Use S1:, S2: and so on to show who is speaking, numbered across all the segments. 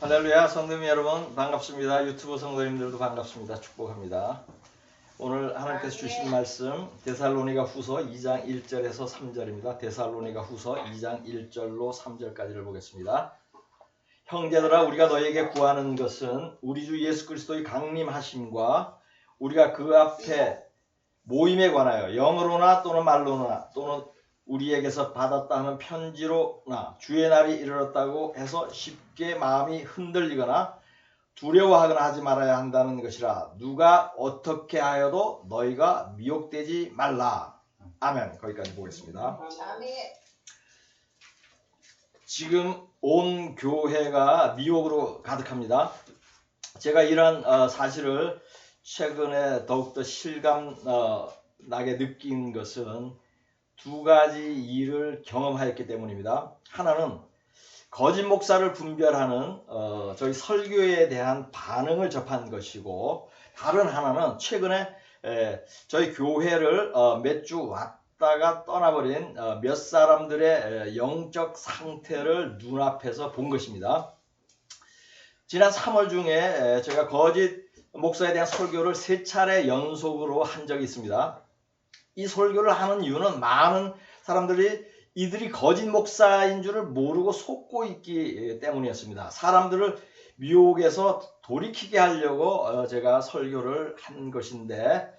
S1: 할렐루야. 성도님 여러분 반갑습니다. 유튜브 성도님들도 반갑습니다. 축복합니다. 오늘 하나님께서 주신 말씀 데살로니가 후서 2장 1절에서 3절입니다. 데살로니가 후서 2장 1절로 3절까지를 보겠습니다. 형제들아, 우리가 너에게 구하는 것은 우리 주 예수 그리스도의 강림하심과 우리가 그 앞에 모임에 관하여 영어로나 또는 말로나 또는 우리에게서 받았다 하는 편지로나 주의 날이 이르렀다고 해서 쉽게 마음이 흔들리거나 두려워하거나 하지 말아야 한다는 것이라. 누가 어떻게 하여도 너희가 미혹되지 말라. 아멘. 거기까지 보겠습니다. 지금 온 교회가 미혹으로 가득합니다. 제가 이러한 사실을 최근에 더욱더 실감나게 느낀 것은 두 가지 일을 경험하였기 때문입니다. 하나는 거짓 목사를 분별하는 저희 설교에 대한 반응을 접한 것이고, 다른 하나는 최근에 저희 교회를 몇 주 왔다가 떠나버린 몇 사람들의 영적 상태를 눈앞에서 본 것입니다. 지난 3월 중에 제가 거짓 목사에 대한 설교를 3차례 연속으로 한 적이 있습니다. 이 설교를 하는 이유는 많은 사람들이 이들이 거짓 목사인 줄을 모르고 속고 있기 때문이었습니다. 사람들을 미혹에서 돌이키게 하려고 제가 설교를 한 것인데,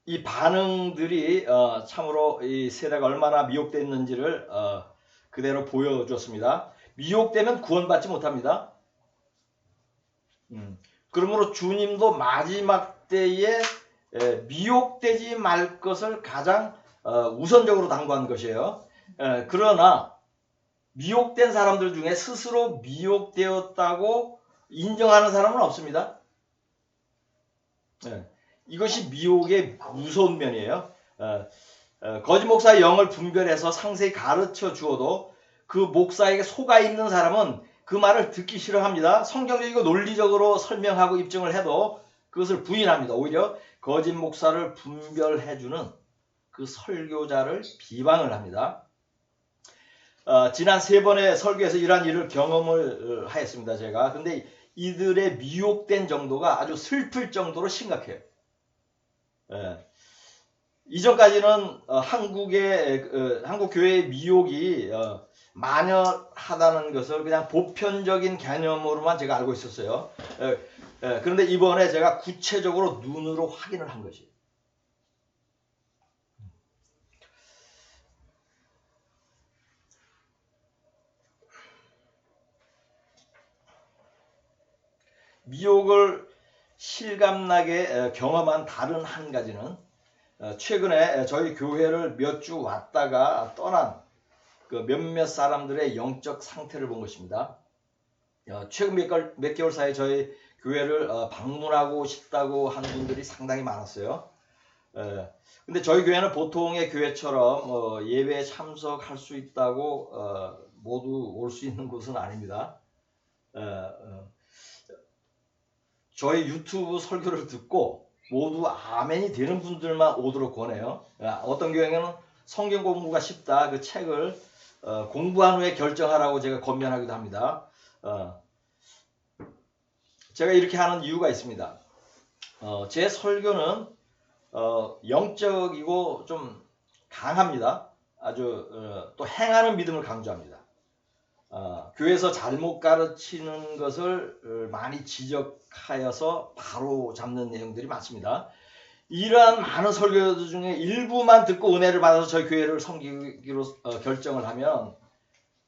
S1: 이 반응들이 참으로 이 세대가 얼마나 미혹됐는지를 그대로 보여줬습니다. 미혹되면 구원받지 못합니다. 그러므로 주님도 마지막 때에 미혹되지 말 것을 가장 우선적으로 당부한 것이에요. 그러나 미혹된 사람들 중에 스스로 미혹되었다고 인정하는 사람은 없습니다. 이것이 미혹의 무서운 면이에요. 거짓 목사의 영을 분별해서 상세히 가르쳐 주어도 그 목사에게 속아 있는 사람은 그 말을 듣기 싫어합니다. 성경적이고 논리적으로 설명하고 입증을 해도 그것을 부인합니다. 오히려 거짓 목사를 분별해주는 그 설교자를 비방을 합니다. 지난 3번의 설교에서 이러한 일을 경험을 하였습니다. 제가. 근데 이들의 미혹된 정도가 아주 슬플 정도로 심각해요. 이전까지는 한국 교회의 미혹이 만연하다는 것을 그냥 보편적인 개념으로만 제가 알고 있었어요. 그런데 이번에 제가 구체적으로 눈으로 확인을 한 것이에요. 미혹을 실감나게 경험한 다른 한 가지는 최근에 저희 교회를 몇 주 왔다가 떠난 그 몇몇 사람들의 영적 상태를 본 것입니다. 최근 몇 개월 사이에 저희 교회를 방문하고 싶다고 하는 분들이 상당히 많았어요. 근데 저희 교회는 보통의 교회처럼 예배에 참석할 수 있다고 모두 올 수 있는 곳은 아닙니다. 저희 유튜브 설교를 듣고 모두 아멘이 되는 분들만 오도록 권해요. 어떤 교회는 성경 공부가 쉽다 그 책을 공부한 후에 결정하라고 제가 권면하기도 합니다. 제가 이렇게 하는 이유가 있습니다. 제 설교는 영적이고 좀 강합니다. 아주 또 행하는 믿음을 강조합니다. 교회에서 잘못 가르치는 것을 많이 지적하여서 바로 잡는 내용들이 많습니다. 이러한 많은 설교들 중에 일부만 듣고 은혜를 받아서 저희 교회를 섬기기로 결정을 하면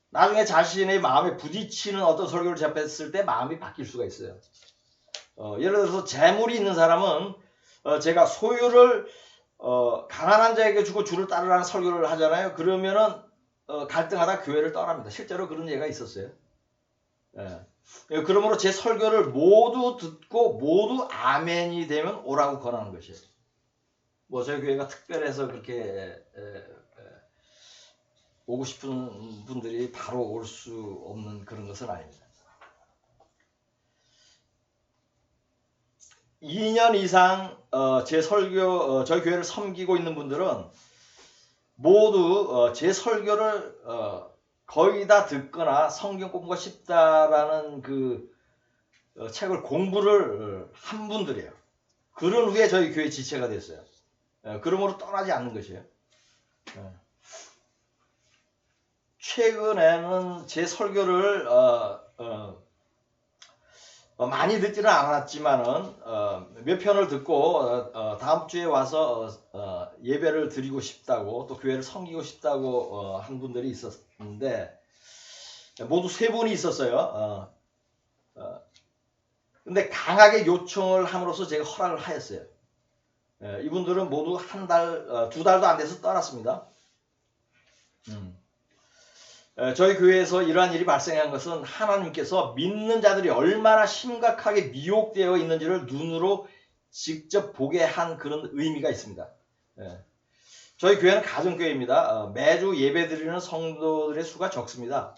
S1: 나중에 자신의 마음에 부딪히는 어떤 설교를 접했을 때 마음이 바뀔 수가 있어요. 예를 들어서 재물이 있는 사람은 제가 소유를 가난한 자에게 주고 주를 따르라는 설교를 하잖아요. 그러면은 갈등하다 교회를 떠납니다. 실제로 그런 예가 있었어요. 그러므로 제 설교를 모두 듣고 모두 아멘이 되면 오라고 권하는 것이에요. 뭐 저희 교회가 특별해서 그렇게 오고 싶은 분들이 바로 올 수 없는 그런 것은 아닙니다. 2년 이상 제 설교 저희 교회를 섬기고 있는 분들은 모두 제 설교를 거의 다 듣거나 성경 공부가 쉽다라는 그 책을 공부를 한 분들이에요. 그런 후에 저희 교회 지체가 됐어요. 그러므로 떠나지 않는 것이에요. 최근에는 제 설교를 많이 듣지는 않았지만은 몇 편을 듣고 다음 주에 와서 예배를 드리고 싶다고 또 교회를 섬기고 싶다고 한 분들이 있었는데 모두 3분이 있었어요. 근데 강하게 요청을 함으로써 제가 허락을 하였어요. 이분들은 모두 1달, 2달도 안 돼서 떠났습니다. 저희 교회에서 이러한 일이 발생한 것은 하나님께서 믿는 자들이 얼마나 심각하게 미혹되어 있는지를 눈으로 직접 보게 한 그런 의미가 있습니다. 저희 교회는 가정교회입니다. 매주 예배드리는 성도들의 수가 적습니다.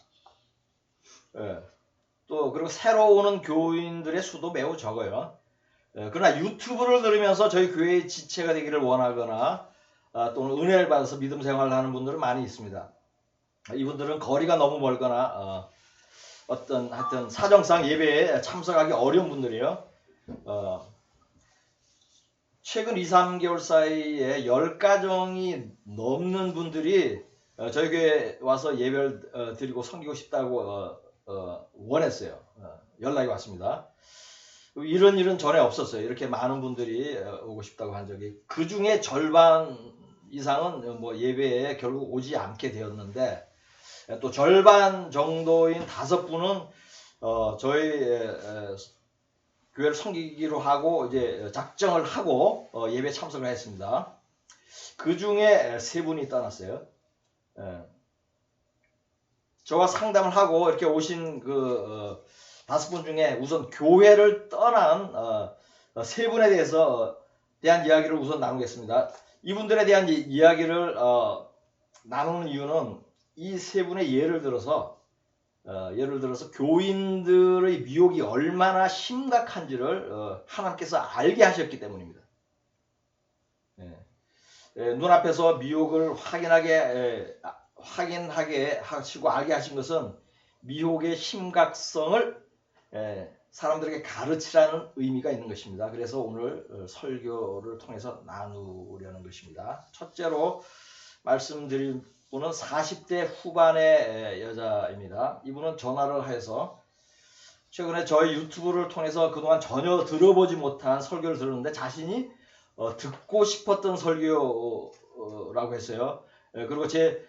S1: 또 그리고 새로 오는 교인들의 수도 매우 적어요. 그러나 유튜브를 들으면서 저희 교회의 지체가 되기를 원하거나 또는 은혜를 받아서 믿음 생활을 하는 분들은 많이 있습니다. 이분들은 거리가 너무 멀거나 어떤 하여튼 사정상 예배에 참석하기 어려운 분들이에요. 최근 2, 3개월 사이에 10가정이 넘는 분들이 저희 교회에 와서 예배를 드리고 섬기고 싶다고 원했어요. 연락이 왔습니다. 이런 일은 전에 없었어요. 이렇게 많은 분들이 오고 싶다고 한 적이. 그 중에 절반 이상은 뭐 예배에 결국 오지 않게 되었는데 또 절반 정도인 5분은 저희 교회를 섬기기로 하고 이제 작정을 하고 예배 참석을 했습니다. 그 중에 3분이 떠났어요. 저와 상담을 하고 이렇게 오신 그 5분 중에 우선 교회를 떠난 3분에 대한 이야기를 우선 나누겠습니다. 이분들에 대한 이야기를 나누는 이유는 이 3분의 예를 들어서 교인들의 미혹이 얼마나 심각한지를 하나님께서 알게 하셨기 때문입니다. 눈앞에서 미혹을 확인하게 하시고 알게 하신 것은 미혹의 심각성을 사람들에게 가르치라는 의미가 있는 것입니다. 그래서 오늘 설교를 통해서 나누려는 것입니다. 첫째로 말씀드릴 분은 40대 후반의 여자입니다. 이분은 전화를 해서 최근에 저희 유튜브를 통해서 그동안 전혀 들어보지 못한 설교를 들었는데 자신이 듣고 싶었던 설교라고 했어요. 그리고 제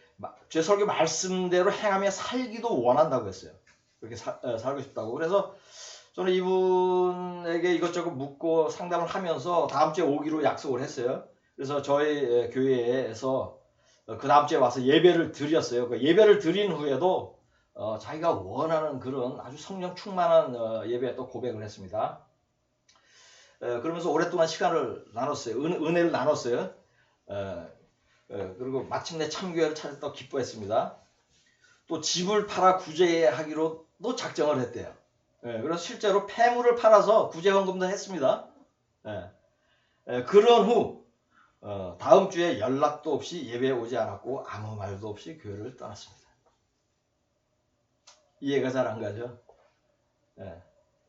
S1: 설교 말씀대로 행하며 살기도 원한다고 했어요. 그렇게 살고 싶다고. 그래서 저는 이분에게 이것저것 묻고 상담을 하면서 다음 주에 오기로 약속을 했어요. 그래서 저희 교회에서 그 다음 주에 와서 예배를 드렸어요. 그 예배를 드린 후에도 자기가 원하는 그런 아주 성령 충만한 예배에 또 고백을 했습니다. 그러면서 오랫동안 시간을 나눴어요. 은혜를 나눴어요. 그리고 마침내 참교회를 찾았다고 기뻐했습니다. 또 집을 팔아 구제하기로도 작정을 했대요. 그래서 실제로 폐물을 팔아서 구제 헌금도 했습니다. 그런 후 다음 주에 연락도 없이 예배에 오지 않았고 아무 말도 없이 교회를 떠났습니다. 이해가 잘 안 가죠?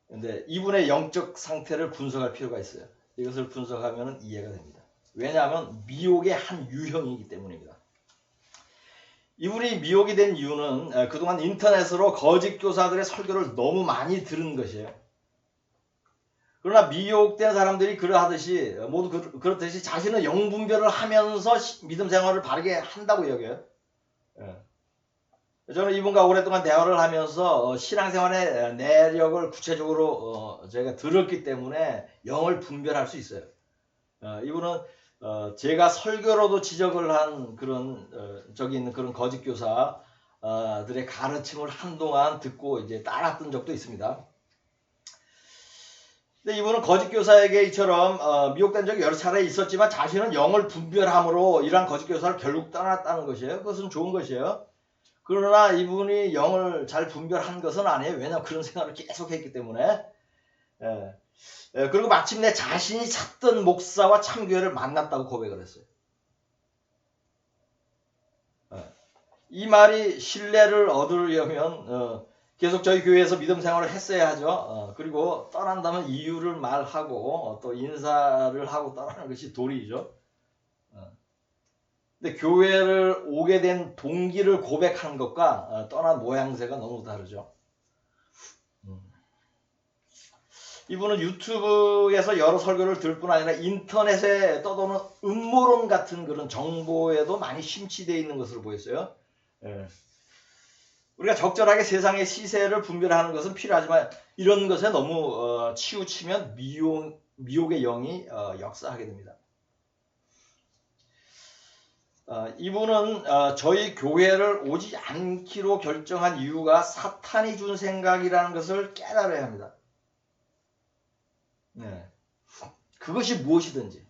S1: 근데 이분의 영적 상태를 분석할 필요가 있어요. 이것을 분석하면 이해가 됩니다. 왜냐하면 미혹의 한 유형이기 때문입니다. 이분이 미혹이 된 이유는 그동안 인터넷으로 거짓 교사들의 설교를 너무 많이 들은 것이에요. 그러나 미혹된 사람들이 그러하듯이 모두 그렇듯이 자신은 영분별을 하면서 믿음 생활을 바르게 한다고 여겨요. 저는 이분과 오랫동안 대화를 하면서 신앙생활의 내력을 구체적으로 제가 들었기 때문에 영을 분별할 수 있어요. 이분은 제가 설교로도 지적을 한 그런 저기 있는 그런 거짓 교사들의 가르침을 한동안 듣고 이제 따랐던 적도 있습니다. 근데 이분은 거짓 교사에게 이처럼 미혹된 적이 여러 차례 있었지만 자신은 영을 분별함으로 이러한 거짓 교사를 결국 떠났다는 것이에요. 그것은 좋은 것이에요. 그러나 이분이 영을 잘 분별한 것은 아니에요. 왜냐하면 그런 생활을 계속 했기 때문에. 그리고 마침내 자신이 찾던 목사와 참교회를 만났다고 고백을 했어요. 이 말이 신뢰를 얻으려면 계속 저희 교회에서 믿음 생활을 했어야 하죠. 그리고 떠난다면 이유를 말하고 또 인사를 하고 떠나는 것이 도리죠. 근데 교회를 오게 된 동기를 고백하는 것과 떠난 모양새가 너무 다르죠. 이분은 유튜브에서 여러 설교를 들을 뿐 아니라 인터넷에 떠도는 음모론 같은 그런 정보에도 많이 심취되어 있는 것으로 보였어요. 우리가 적절하게 세상의 시세를 분별하는 것은 필요하지만 이런 것에 너무 치우치면 미혹의 영이 역사하게 됩니다. 이분은 저희 교회를 오지 않기로 결정한 이유가 사탄이 준 생각이라는 것을 깨달아야 합니다. 네. 그것이 무엇이든지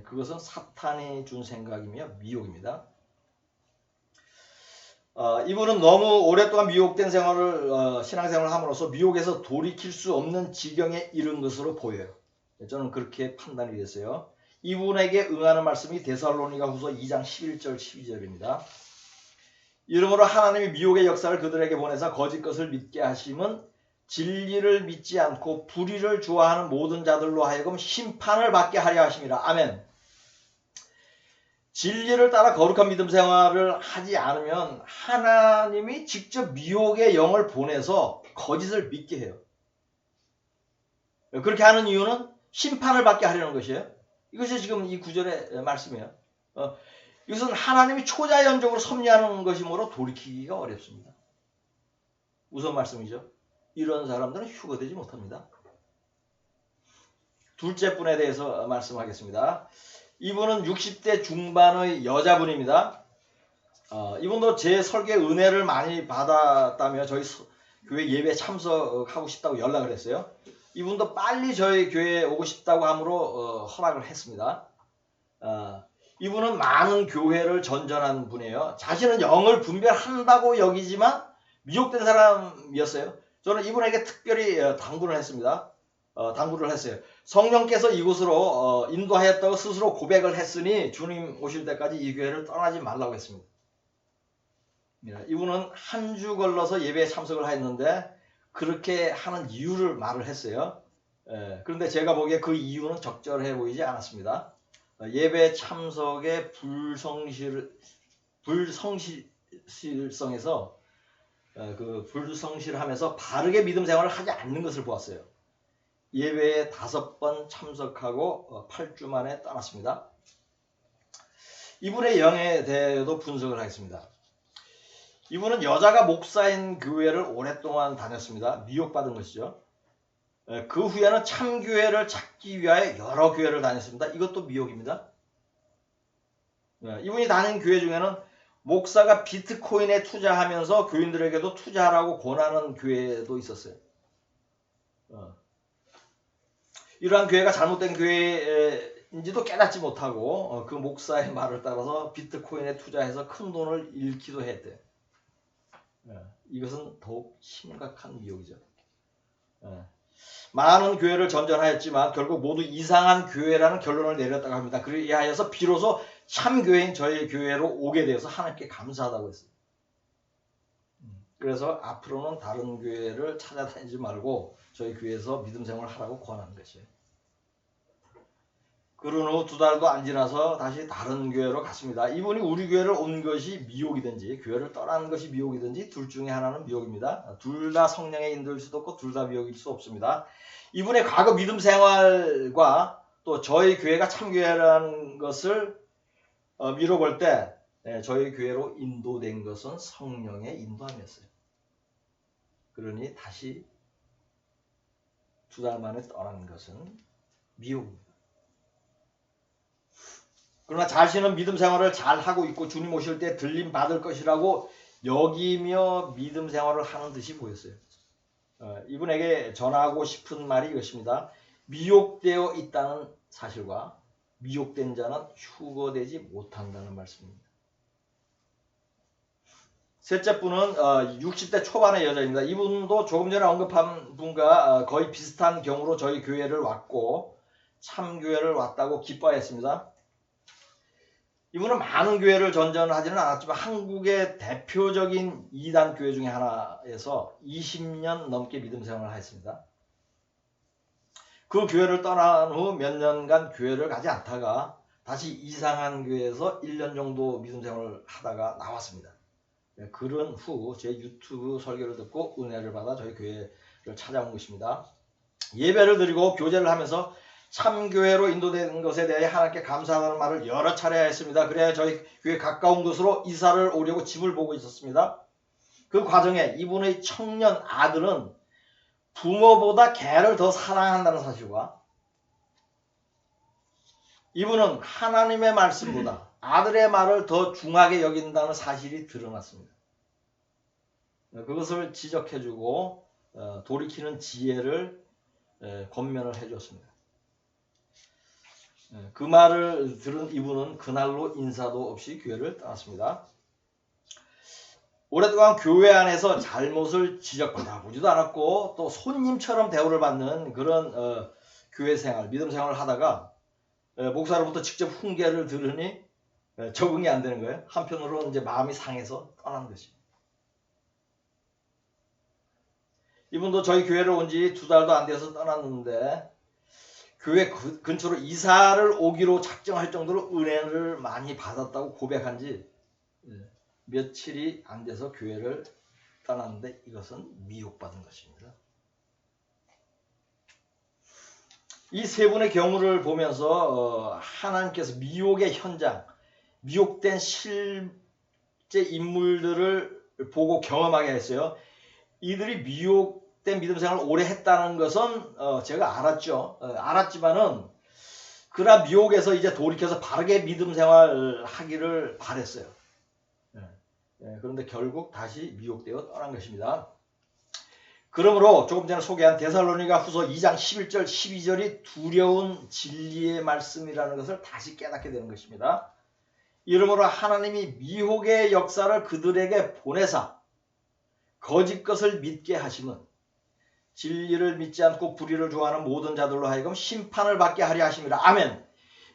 S1: 그것은 사탄이 준 생각이며 미혹입니다. 이분은 너무 오랫동안 미혹된 신앙생활을 함으로써 미혹에서 돌이킬 수 없는 지경에 이른 것으로 보여요. 저는 그렇게 판단이 됐어요. 이분에게 응하는 말씀이 데살로니가후서 2장 11절 12절입니다. 이러므로 하나님이 미혹의 역사를 그들에게 보내사 거짓 것을 믿게 하심은 진리를 믿지 않고 불의를 좋아하는 모든 자들로 하여금 심판을 받게 하려 하심이라. 아멘. 진리를 따라 거룩한 믿음 생활을 하지 않으면 하나님이 직접 미혹의 영을 보내서 거짓을 믿게 해요. 그렇게 하는 이유는 심판을 받게 하려는 것이에요. 이것이 지금 이 구절의 말씀이에요. 이것은 하나님이 초자연적으로 섭리하는 것이므로 돌이키기가 어렵습니다. 무슨 말씀이죠? 이런 사람들은 휴거되지 못합니다. 둘째 분에 대해서 말씀하겠습니다. 이분은 60대 중반의 여자분입니다. 이분도 제 설교에 은혜를 많이 받았다며 저희 교회 예배 참석하고 싶다고 연락을 했어요. 이분도 빨리 저희 교회에 오고 싶다고 함으로 허락을 했습니다. 이분은 많은 교회를 전전한 분이에요. 자신은 영을 분별한다고 여기지만 미혹된 사람이었어요. 저는 이분에게 특별히 당부를 했습니다. 당부를 했어요. 성령께서 이곳으로 인도하였다고 스스로 고백을 했으니 주님 오실 때까지 이 교회를 떠나지 말라고 했습니다. 이분은 한 주 걸러서 예배에 참석을 했는데 그렇게 하는 이유를 말을 했어요. 그런데 제가 보기에 그 이유는 적절해 보이지 않았습니다. 예배 참석의 불성실성에서 그 불성실하면서 바르게 믿음 생활을 하지 않는 것을 보았어요. 예배에 5번 참석하고 8주 만에 떠났습니다. 이분의 영에 대해서도 분석을 하겠습니다. 이분은 여자가 목사인 교회를 오랫동안 다녔습니다. 미혹받은 것이죠. 그 후에는 참교회를 찾기 위하여 여러 교회를 다녔습니다. 이것도 미혹입니다. 이분이 다닌 교회 중에는 목사가 비트코인에 투자하면서 교인들에게도 투자하라고 권하는 교회도 있었어요. 이러한 교회가 잘못된 교회인지도 깨닫지 못하고 그 목사의 말을 따라서 비트코인에 투자해서 큰 돈을 잃기도 했대요. 이것은 더욱 심각한 미혹이죠. 많은 교회를 전전하였지만 결국 모두 이상한 교회라는 결론을 내렸다고 합니다. 그리하여서 비로소 참교회인 저희 교회로 오게 되어서 하나님께 감사하다고 했어요. 그래서 앞으로는 다른 교회를 찾아다니지 말고 저희 교회에서 믿음 생활을 하라고 권하는 것이에요. 그런 후 2달도 안 지나서 다시 다른 교회로 갔습니다. 이분이 우리 교회를 온 것이 미혹이든지 교회를 떠나는 것이 미혹이든지 둘 중에 하나는 미혹입니다. 둘 다 성령의 인도일 수도 없고 둘 다 미혹일 수 없습니다. 이분의 과거 믿음 생활과 또 저희 교회가 참교회라는 것을 미뤄볼 때 저희 교회로 인도된 것은 성령의 인도함이었어요. 그러니 다시 2달 만에 떠나는 것은 미혹입니다. 그러나 자신은 믿음 생활을 잘하고 있고 주님 오실 때 들림 받을 것이라고 여기며 믿음 생활을 하는 듯이 보였어요. 이분에게 전하고 싶은 말이 이것입니다. 미혹되어 있다는 사실과 미혹된 자는 휴거되지 못한다는 말씀입니다. 셋째 분은 60대 초반의 여자입니다. 이분도 조금 전에 언급한 분과 거의 비슷한 경우로 저희 교회를 왔고 참교회를 왔다고 기뻐했습니다. 이분은 많은 교회를 전전하지는 않았지만 한국의 대표적인 이단 교회 중에 하나에서 20년 넘게 믿음 생활을 했습니다. 그 교회를 떠난 후 몇 년간 교회를 가지 않다가 다시 이상한 교회에서 1년 정도 믿음 생활을 하다가 나왔습니다. 그런 후 제 유튜브 설교를 듣고 은혜를 받아 저희 교회를 찾아온 것입니다. 예배를 드리고 교제를 하면서 참교회로 인도된 것에 대해 하나님께 감사하다는 말을 여러 차례 했습니다. 그래야 저희 교회 가까운 곳으로 이사를 오려고 집을 보고 있었습니다. 그 과정에 이분의 청년 아들은 부모보다 개를 더 사랑한다는 사실과 이분은 하나님의 말씀보다 아들의 말을 더 중하게 여긴다는 사실이 드러났습니다. 그것을 지적해주고 돌이키는 지혜를 권면을 해줬습니다. 그 말을 들은 이분은 그날로 인사도 없이 교회를 떠났습니다. 오랫동안 교회 안에서 잘못을 지적받아 보지도 않았고 또 손님처럼 대우를 받는 그런 교회 생활, 믿음 생활을 하다가 목사로부터 직접 훈계를 들으니 적응이 안 되는 거예요. 한편으로는 이제 마음이 상해서 떠난 것입니다. 이분도 저희 교회를 온 지 2달도 안 돼서 떠났는데 교회 근처로 이사를 오기로 작정할 정도로 은혜를 많이 받았다고 고백한 지 며칠이 안 돼서 교회를 떠났는데 이것은 미혹받은 것입니다. 이 세 분의 경우를 보면서 하나님께서 미혹의 현장, 미혹된 실제 인물들을 보고 경험하게 했어요. 이들이 미혹된 믿음 생활을 오래 했다는 것은 제가 알았죠. 알았지만은 그러나 미혹에서 이제 돌이켜서 바르게 믿음 생활을 하기를 바랬어요. 그런데 결국 다시 미혹되어 떠난 것입니다. 그러므로 조금 전에 소개한 데살로니가 후서 2장 11절 12절이 두려운 진리의 말씀이라는 것을 다시 깨닫게 되는 것입니다. 이러므로 하나님이 미혹의 역사를 그들에게 보내사 거짓 것을 믿게 하심은 진리를 믿지 않고 불의를 좋아하는 모든 자들로 하여금 심판을 받게 하려 하심이라. 아멘.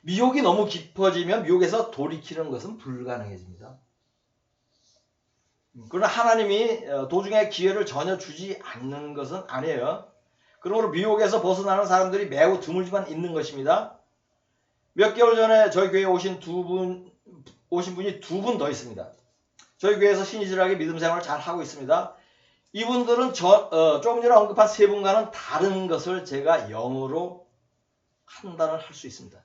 S1: 미혹이 너무 깊어지면 미혹에서 돌이키는 것은 불가능해집니다. 그러나 하나님이 도중에 기회를 전혀 주지 않는 것은 아니에요. 그러므로 미혹에서 벗어나는 사람들이 매우 드물지만 있는 것입니다. 몇 개월 전에 저희 교회에 오신 분이 2분 더 있습니다. 저희 교회에서 신실하게 믿음 생활을 잘 하고 있습니다. 이분들은 조금 전에 언급한 3분과는 다른 것을 제가 영으로 판단을 할 수 있습니다.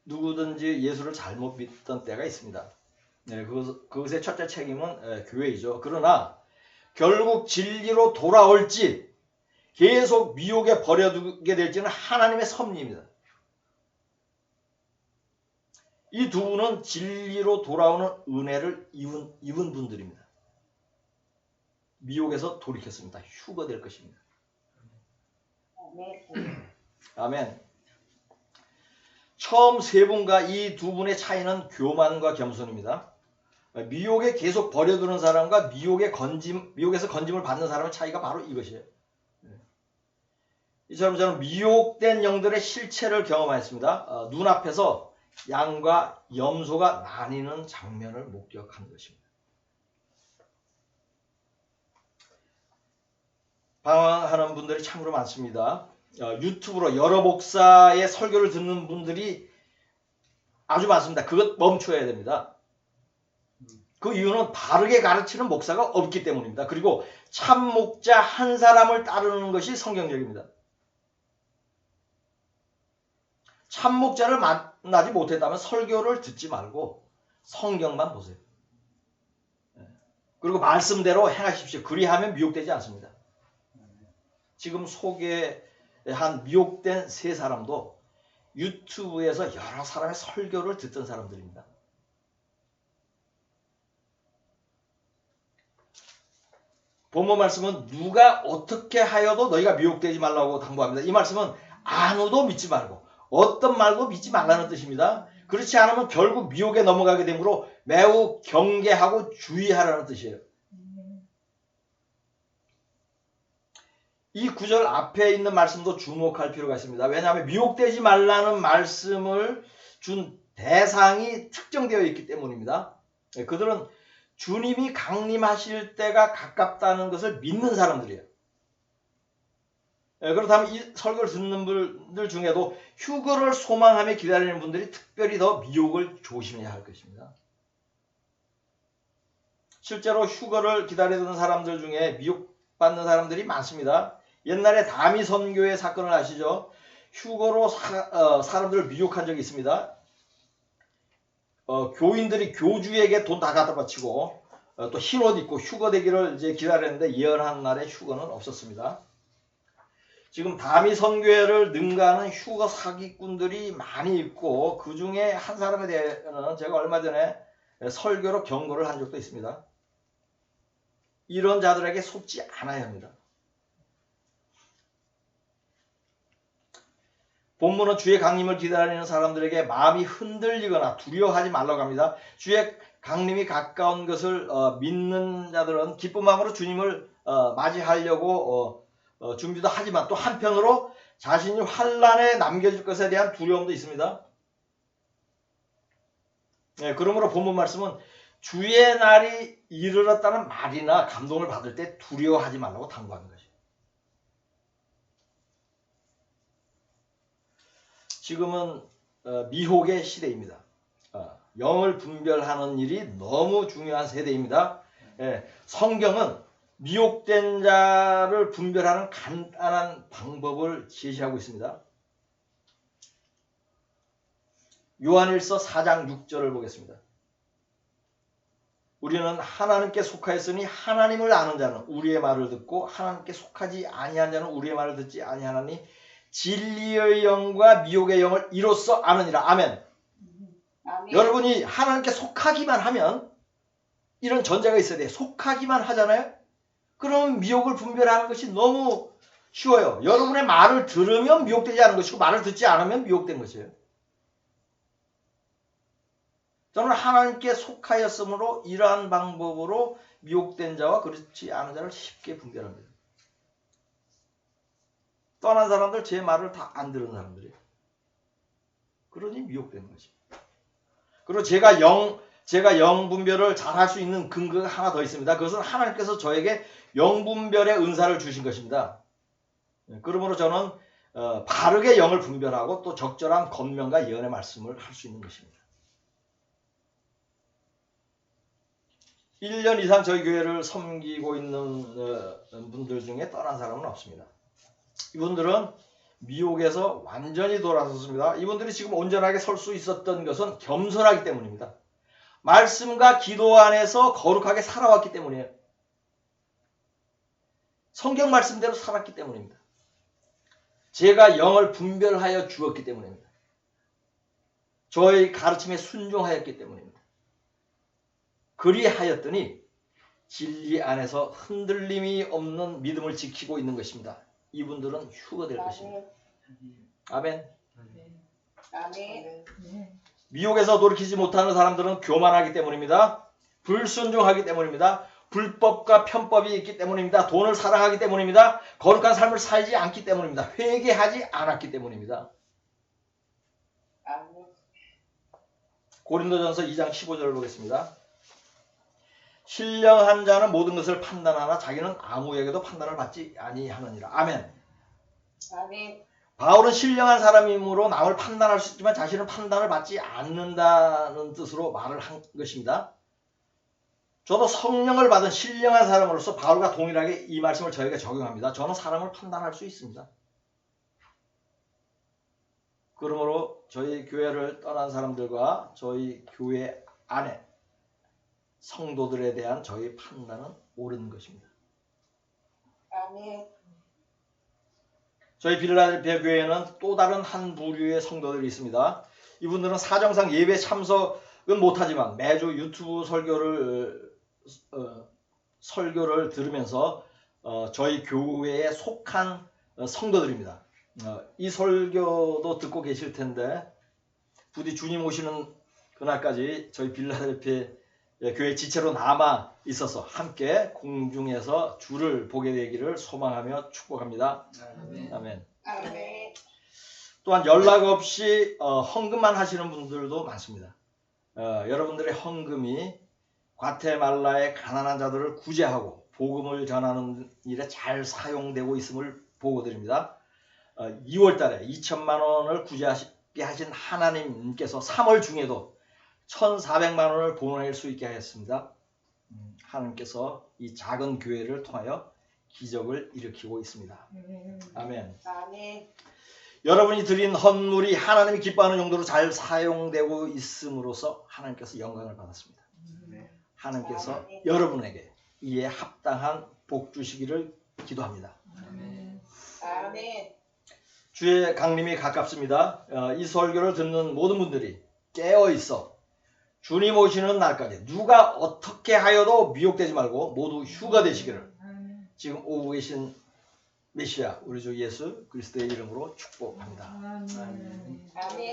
S1: 누구든지 예수를 잘못 믿던 때가 있습니다. 그것의 첫째 책임은 교회이죠. 그러나 결국 진리로 돌아올지 계속 미혹에 버려두게 될지는 하나님의 섭리입니다. 이 2분은 진리로 돌아오는 은혜를 입은 분들입니다. 미혹에서 돌이켰습니다. 휴거될 것입니다. 아멘. 처음 3분과 이 2분의 차이는 교만과 겸손입니다. 미혹에 계속 버려두는 사람과 미혹에서 건짐을 받는 사람의 차이가 바로 이것이에요. 이처럼 저는 미혹된 영들의 실체를 경험하였습니다. 눈앞에서 양과 염소가 나뉘는 장면을 목격한 것입니다. 방황하는 분들이 참으로 많습니다. 유튜브로 여러 목사의 설교를 듣는 분들이 아주 많습니다. 그것 멈춰야 됩니다. 그 이유는 바르게 가르치는 목사가 없기 때문입니다. 그리고 참 목자 한 사람을 따르는 것이 성경적입니다. 참 목자를 만나지 못했다면 설교를 듣지 말고 성경만 보세요. 그리고 말씀대로 행하십시오. 그리하면 미혹되지 않습니다. 지금 소개한 미혹된 3사람도 유튜브에서 여러 사람의 설교를 듣던 사람들입니다. 본문 말씀은 누가 어떻게 하여도 너희가 미혹되지 말라고 당부합니다. 이 말씀은 아무도 믿지 말고 어떤 말도 믿지 말라는 뜻입니다. 그렇지 않으면 결국 미혹에 넘어가게 되므로 매우 경계하고 주의하라는 뜻이에요. 이 구절 앞에 있는 말씀도 주목할 필요가 있습니다. 왜냐하면 미혹되지 말라는 말씀을 준 대상이 특정되어 있기 때문입니다. 그들은 주님이 강림하실 때가 가깝다는 것을 믿는 사람들이에요. 그렇다면 이 설교를 듣는 분들 중에도 휴거를 소망하며 기다리는 분들이 특별히 더 미혹을 조심해야 할 것입니다. 실제로 휴거를 기다리던 사람들 중에 미혹받는 사람들이 많습니다. 옛날에 다미 선교의 사건을 아시죠? 휴거로 사람들을 미혹한 적이 있습니다. 교인들이 교주에게 돈 다 갖다 바치고 또 흰 옷 입고 휴거 되기를 이제 기다렸는데 예언한 날에 휴거는 없었습니다. 지금 다미 선교회를 능가하는 휴거 사기꾼들이 많이 있고 그 중에 한 사람에 대해서는 제가 얼마 전에 설교로 경고를 한 적도 있습니다. 이런 자들에게 속지 않아야 합니다. 본문은 주의 강림을 기다리는 사람들에게 마음이 흔들리거나 두려워하지 말라고 합니다. 주의 강림이 가까운 것을 믿는 자들은 기쁜 마음으로 주님을 맞이하려고 준비도 하지만 또 한편으로 자신이 환난에 남겨질 것에 대한 두려움도 있습니다. 그러므로 본문 말씀은 주의 날이 이르렀다는 말이나 감동을 받을 때 두려워하지 말라고 당부하는 것이에요. 지금은 미혹의 시대입니다. 영을 분별하는 일이 너무 중요한 세대입니다. 성경은 미혹된 자를 분별하는 간단한 방법을 제시하고 있습니다. 요한일서 4장 6절을 보겠습니다. 우리는 하나님께 속하였으니 하나님을 아는 자는 우리의 말을 듣고 하나님께 속하지 아니한 자는 우리의 말을 듣지 아니하나니 진리의 영과 미혹의 영을 이로써 아느니라. 아멘.
S2: 아멘.
S1: 여러분이 하나님께 속하기만 하면 이런 전제가 있어야 돼요. 속하기만 하잖아요. 그럼 미혹을 분별하는 것이 너무 쉬워요. 여러분의 말을 들으면 미혹되지 않은 것이고 말을 듣지 않으면 미혹된 것이에요. 저는 하나님께 속하였으므로 이러한 방법으로 미혹된 자와 그렇지 않은 자를 쉽게 분별합니다. 떠난 사람들 제 말을 다 안 들은 사람들이에요. 그러니 미혹되는 거지. 그리고 제가 영 분별을 잘 할 수 있는 근거가 하나 더 있습니다. 그것은 하나님께서 저에게 영 분별의 은사를 주신 것입니다. 그러므로 저는 바르게 영을 분별하고 또 적절한 권면과 예언의 말씀을 할 수 있는 것입니다. 1년 이상 저희 교회를 섬기고 있는 분들 중에 떠난 사람은 없습니다. 이분들은 미혹에서 완전히 돌아섰습니다. 이분들이 지금 온전하게 설 수 있었던 것은 겸손하기 때문입니다. 말씀과 기도 안에서 거룩하게 살아왔기 때문이에요. 성경 말씀대로 살았기 때문입니다. 제가 영을 분별하여 주었기 때문입니다. 저의 가르침에 순종하였기 때문입니다. 그리하였더니 진리 안에서 흔들림이 없는 믿음을 지키고 있는 것입니다. 이분들은 휴거될 것입니다. 아멘.
S2: 아멘.
S1: 미혹에서 돌이키지 못하는 사람들은 교만하기 때문입니다. 불순종하기 때문입니다. 불법과 편법이 있기 때문입니다. 돈을 사랑하기 때문입니다. 거룩한 삶을 살지 않기 때문입니다. 회개하지 않았기 때문입니다.
S2: 아멘.
S1: 고린도전서 2장 15절을 보겠습니다. 신령한 자는 모든 것을 판단하나 자기는 아무에게도 판단을 받지 아니하느니라. 아멘.
S2: 아멘.
S1: 바울은 신령한 사람이므로 남을 판단할 수 있지만 자신은 판단을 받지 않는다는 뜻으로 말을 한 것입니다. 저도 성령을 받은 신령한 사람으로서 바울과 동일하게 이 말씀을 저에게 적용합니다. 저는 사람을 판단할 수 있습니다. 그러므로 저희 교회를 떠난 사람들과 저희 교회 안에 성도들에 대한 저희 판단은 옳은 것입니다.
S2: 아멘.
S1: 저희 빌라델피아 교회에는 또 다른 한 부류의 성도들이 있습니다. 이분들은 사정상 예배 참석은 못하지만 매주 유튜브 설교를 들으면서 저희 교회에 속한 성도들입니다. 이 설교도 듣고 계실 텐데 부디 주님 오시는 그날까지 저희 빌라델피아 교회 지체로 남아 있어서 함께 공중에서 주를 보게 되기를 소망하며 축복합니다.
S3: 아멘.
S1: 아멘.
S2: 아멘.
S1: 또한 연락 없이 헌금만 하시는 분들도 많습니다. 여러분들의 헌금이 과테말라의 가난한 자들을 구제하고 복음을 전하는 일에 잘 사용되고 있음을 보고드립니다. 2월 달에 2천만 원을 구제하게 하신 하나님께서 3월 중에도 1,400만 원을 보낼 수 있게 하였습니다. 하나님께서 이 작은 교회를 통하여 기적을 일으키고 있습니다. 아멘.
S2: 아멘.
S1: 여러분이 드린 헌물이 하나님이 기뻐하는 용도로 잘 사용되고 있음으로써 하나님께서 영광을 받았습니다. 하나님께서 여러분에게 이에 합당한 복 주시기를 기도합니다.
S2: 아멘.
S1: 주의 강림이 가깝습니다. 이 설교를 듣는 모든 분들이 깨어 있어 주님 오시는 날까지 누가 어떻게 하여도 미혹되지 말고 모두 휴가 되시기를 지금 오고 계신 메시아 우리 주 예수 그리스도의 이름으로 축복합니다.
S2: 아멘.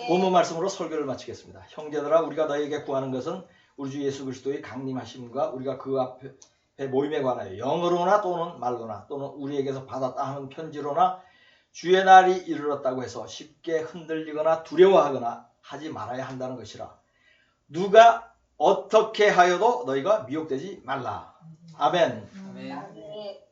S1: 본문 말씀으로 설교를 마치겠습니다. 형제들아 우리가 너에게 구하는 것은 우리 주 예수 그리스도의 강림하심과 우리가 그 앞에 모임에 관하여 영어로나 또는 말로나 또는 우리에게서 받았다 하는 편지로나 주의 날이 이르렀다고 해서 쉽게 흔들리거나 두려워하거나 하지 말아야 한다는 것이라. 누가 어떻게 하여도 너희가 미혹되지 말라. 아멘.
S2: 아멘.